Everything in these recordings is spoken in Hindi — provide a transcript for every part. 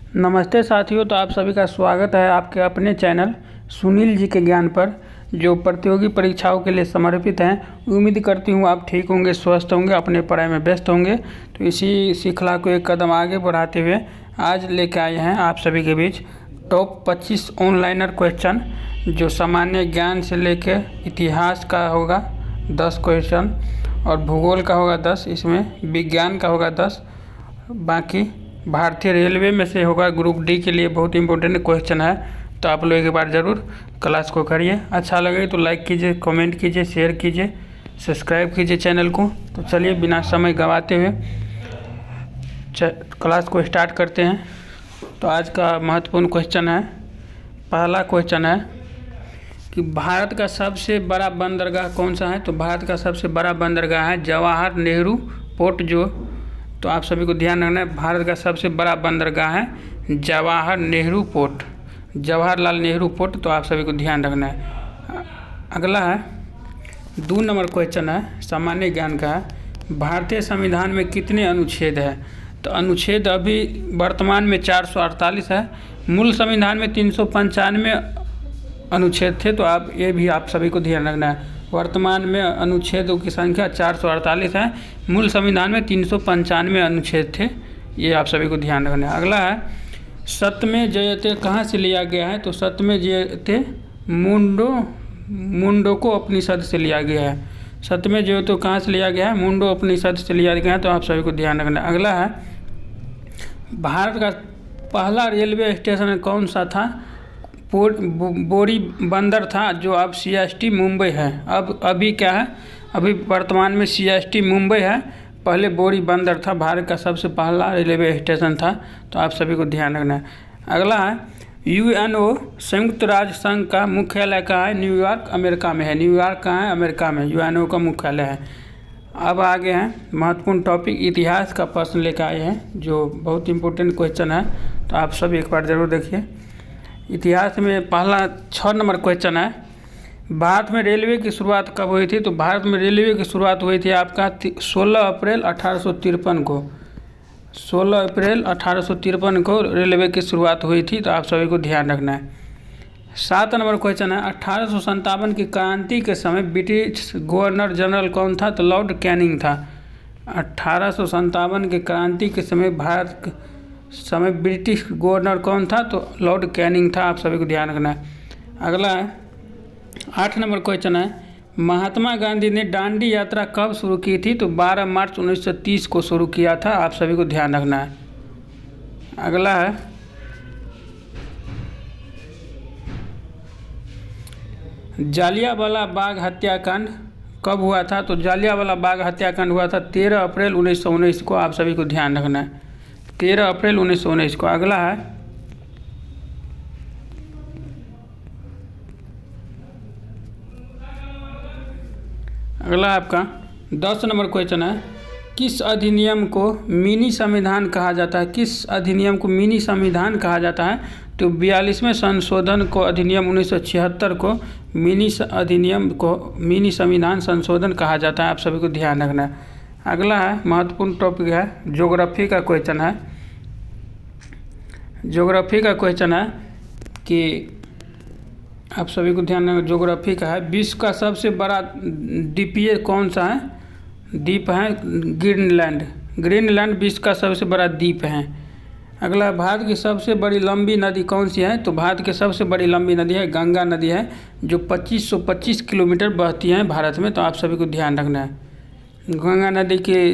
नमस्ते साथियों, तो आप सभी का स्वागत है आपके अपने चैनल सुनील जी के ज्ञान पर, जो प्रतियोगी परीक्षाओं के लिए समर्पित हैं। उम्मीद करती हूँ आप ठीक होंगे, स्वस्थ होंगे, अपने पढ़ाई में व्यस्त होंगे। तो इसी श्रृंखला को एक कदम आगे बढ़ाते हुए आज लेके आए हैं आप सभी के बीच टॉप 25 ऑनलाइनर क्वेश्चन, जो सामान्य ज्ञान से लेकर इतिहास का होगा 10 क्वेश्चन और भूगोल का होगा 10, इसमें विज्ञान का होगा 10, बाकी भारतीय रेलवे में से होगा ग्रुप डी के लिए बहुत इंपॉर्टेंट क्वेश्चन है। तो आप लोग एक बार ज़रूर क्लास को करिए, अच्छा लगे तो लाइक कीजिए, कमेंट कीजिए, शेयर कीजिए, सब्सक्राइब कीजिए चैनल को। तो चलिए बिना समय गंवाते हुए क्लास को स्टार्ट करते हैं। तो आज का महत्वपूर्ण क्वेश्चन है, पहला क्वेश्चन है कि भारत का सबसे बड़ा बंदरगाह कौन सा है। तो भारत का सबसे बड़ा बंदरगाह है जवाहर नेहरू पोर्ट। तो आप सभी को ध्यान रखना है, भारत का सबसे बड़ा बंदरगाह है जवाहर नेहरू पोर्ट, जवाहरलाल नेहरू पोर्ट। तो आप सभी को ध्यान रखना है। अगला है 2 नंबर क्वेश्चन है, सामान्य ज्ञान का है। भारतीय संविधान में कितने अनुच्छेद है। तो अनुच्छेद अभी वर्तमान में 448 है, मूल संविधान में 395 अनुच्छेद थे। तो आप ये भी आप सभी को ध्यान रखना है, वर्तमान में अनुच्छेदों की संख्या 448 है, मूल संविधान में 395 अनुच्छेद थे। ये आप सभी को ध्यान रखना है। अगला है सत्यमेव जयते कहाँ से लिया गया है। तो सत्यमेव जयते मुंडको उपनिषद से लिया गया है। सत्यमेव जयते कहाँ से लिया गया है, मुंडो उपनिषद से लिया गया है। तो आप सभी को ध्यान रखना है। अगला है भारत का पहला रेलवे स्टेशन कौन सा था। बोरी बंदर था, जो अब CST मुंबई है। अब अभी क्या है, अभी वर्तमान में CST मुंबई है, पहले बोरी बंदर था। भारत का सबसे पहला रेलवे स्टेशन था। तो आप सभी को ध्यान रखना है। अगला है UNO संयुक्त राष्ट्र संघ का मुख्यालय कहाँ है। न्यूयॉर्क अमेरिका में है। न्यूयॉर्क कहाँ है, अमेरिका में UNO का मुख्यालय है। अब आगे हैं महत्वपूर्ण टॉपिक, इतिहास का प्रश्न लेकर आए हैं, जो बहुत इंपॉर्टेंट क्वेश्चन है। तो आप सब एक बार ज़रूर देखिए। इतिहास में पहला 6 नंबर क्वेश्चन है, भारत में रेलवे की शुरुआत कब हुई थी। तो भारत में रेलवे की शुरुआत हुई थी आपका 16 अप्रैल 1853 को। 16 अप्रैल 1853 को रेलवे की शुरुआत हुई थी। तो आप सभी को ध्यान रखना है। 7 नंबर क्वेश्चन है, 1857 की क्रांति के समय ब्रिटिश गवर्नर जनरल कौन था। तो लॉर्ड कैनिंग था। 1857 की क्रांति के समय भारत के समय ब्रिटिश गवर्नर कौन था। तो लॉर्ड कैनिंग था। आप सभी को ध्यान रखना है। अगला है 8 नंबर क्वेश्चन है, महात्मा गांधी ने दांडी यात्रा कब शुरू की थी। तो 12 मार्च 1930 को शुरू किया था। आप सभी को ध्यान रखना है। अगला है जालियांवाला बाग हत्याकांड कब हुआ था। तो जालियांवाला बाग हत्याकांड हुआ था 13 अप्रैल 1919 को। आप सभी को ध्यान रखना है, 13 अप्रैल 1919 को। अगला है आपका 10 नंबर क्वेश्चन है, किस अधिनियम को मिनी संविधान कहा जाता है। किस अधिनियम को मिनी संविधान कहा जाता है। तो 42वें संशोधन को अधिनियम 1976 को मिनी अधिनियम को मिनी संविधान संशोधन कहा जाता है। आप सभी को ध्यान रखना है। अगला है महत्वपूर्ण टॉपिक है, ज्योग्राफी का क्वेश्चन है। ज्योग्राफी का क्वेश्चन है कि आप सभी को ध्यान रखना, ज्योग्राफी का है, विश्व का सबसे बड़ा द्वीपीय कौन सा है। द्वीप है ग्रीनलैंड। ग्रीनलैंड विश्व का सबसे बड़ा द्वीप है। अगला, भारत की सबसे बड़ी लंबी नदी कौन सी है। तो भारत की सबसे बड़ी लंबी नदी है गंगा नदी है, जो 2525 किलोमीटर बहती है भारत में। तो आप सभी को ध्यान रखना है, गंगा नदी के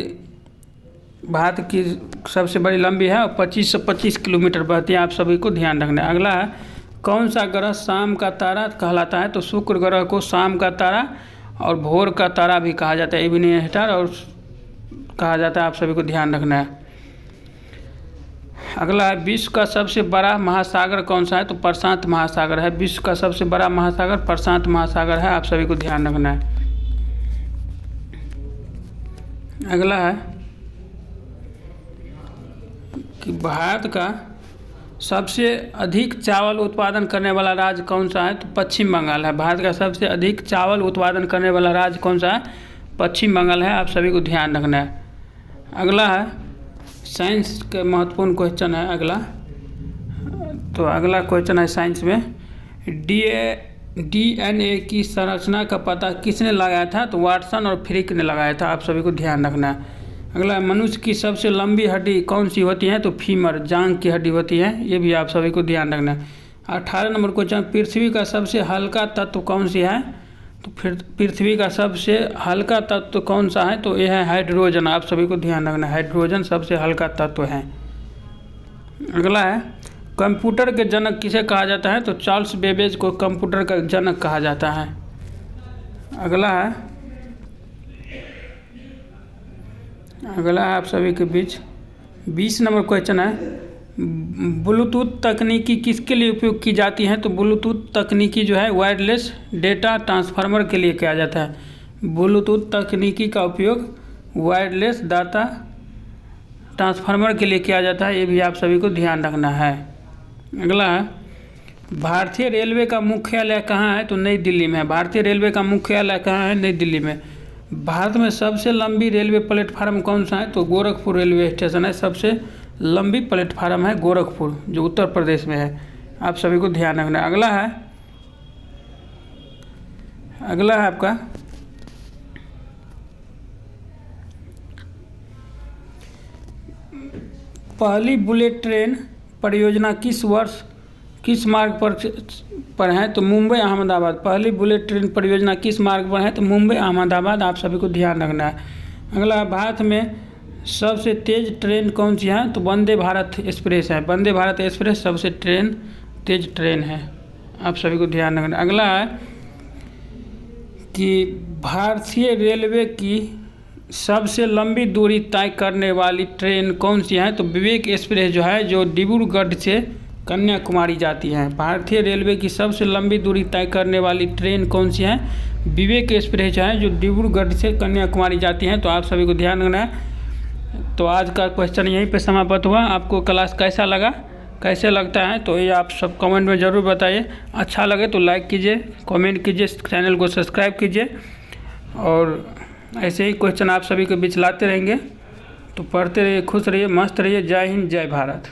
भारत की सबसे बड़ी लंबी है और 2525 किलोमीटर बहती है। आप सभी को ध्यान रखना है। अगला है कौन सा ग्रह शाम का तारा कहलाता है। तो शुक्र ग्रह को शाम का तारा और भोर का तारा भी कहा जाता है, इवनिंग स्टार और कहा जाता है। आप सभी को ध्यान रखना है। अगला है विश्व का सबसे बड़ा महासागर कौन सा है। तो प्रशांत महासागर है। विश्व का सबसे बड़ा महासागर प्रशांत महासागर है। आप सभी को ध्यान रखना है। अगला है कि भारत का सबसे अधिक चावल उत्पादन करने वाला राज्य कौन सा है। तो पश्चिम बंगाल है। भारत का सबसे अधिक चावल उत्पादन करने वाला राज्य कौन सा है, पश्चिम बंगाल है। आप सभी को ध्यान रखना है। अगला है साइंस के महत्वपूर्ण क्वेश्चन है। अगला तो अगला क्वेश्चन है साइंस में, DNA की संरचना का पता किसने लगाया था? तो वाटसन और फ्रिक ने लगाया था। आप सभी को ध्यान रखना है। अगला, मनुष्य की सबसे लंबी हड्डी कौन सी होती है? तो फीमर, जांघ की हड्डी होती है। ये भी आप सभी को ध्यान रखना है। 18 नंबर क्वेश्चन, पृथ्वी का सबसे हल्का तत्व कौन सी है? तो फिर पृथ्वी का सबसे हल्का तत्व कौन सा है? तो यह है हाइड्रोजन। आप सभी को ध्यान रखना है, हाइड्रोजन सबसे हल्का तत्व है। अगला है, कंप्यूटर के जनक किसे कहा जाता है? तो चार्ल्स बेबेज को कंप्यूटर का जनक कहा जाता है। अगला है आप सभी के बीच 20 नंबर क्वेश्चन है, ब्लूटूथ तकनीकी किसके लिए उपयोग की जाती है? तो ब्लूटूथ तकनीकी जो है वायरलेस डेटा ट्रांसफार्मर के लिए किया जाता है। ब्लूटूथ तकनीकी का उपयोग वायरलेस डाटा ट्रांसफार्मर के लिए किया जाता है। ये भी आप सभी को ध्यान रखना है। अगला है, भारतीय रेलवे का मुख्यालय कहाँ है? तो नई दिल्ली में है। भारतीय रेलवे का मुख्यालय कहाँ है? नई दिल्ली में। भारत में सबसे लंबी रेलवे प्लेटफार्म कौन सा है? तो गोरखपुर रेलवे स्टेशन है। सबसे लंबी प्लेटफार्म है गोरखपुर, जो उत्तर प्रदेश में है। आप सभी को ध्यान रखना है। अगला है आपका पहली बुलेट ट्रेन परियोजना किस वर्ष किस मार्ग पर है? तो मुंबई अहमदाबाद। पहली बुलेट ट्रेन परियोजना किस मार्ग पर है? तो मुंबई अहमदाबाद। आप सभी को ध्यान रखना है। अगला, भारत में सबसे तेज ट्रेन कौन सी है? तो वंदे भारत एक्सप्रेस है। वंदे भारत एक्सप्रेस सबसे तेज ट्रेन है। आप सभी को ध्यान रखना। अगला है कि भारतीय रेलवे की सबसे लंबी दूरी तय करने वाली ट्रेन कौन सी है? तो विवेक एक्सप्रेस जो है, जो डिब्रूगढ़ से कन्याकुमारी जाती है। भारतीय रेलवे की सबसे लंबी दूरी तय करने वाली ट्रेन कौन सी है? विवेक एक्सप्रेस जो है, जो डिब्रूगढ़ से कन्याकुमारी जाती है। तो आप सभी को ध्यान रखना है। तो आज का क्वेश्चन यहीं पे समाप्त हुआ। आपको क्लास कैसा लगा, कैसे लगता है, तो ये आप सब कमेंट में ज़रूर बताइए। अच्छा लगे तो लाइक कीजिए, कमेंट कीजिए, चैनल को सब्सक्राइब कीजिए और ऐसे ही क्वेश्चन आप सभी के बीच लाते रहेंगे। तो पढ़ते रहिए, खुश रहिए, मस्त रहिए। जय हिंद, जय भारत।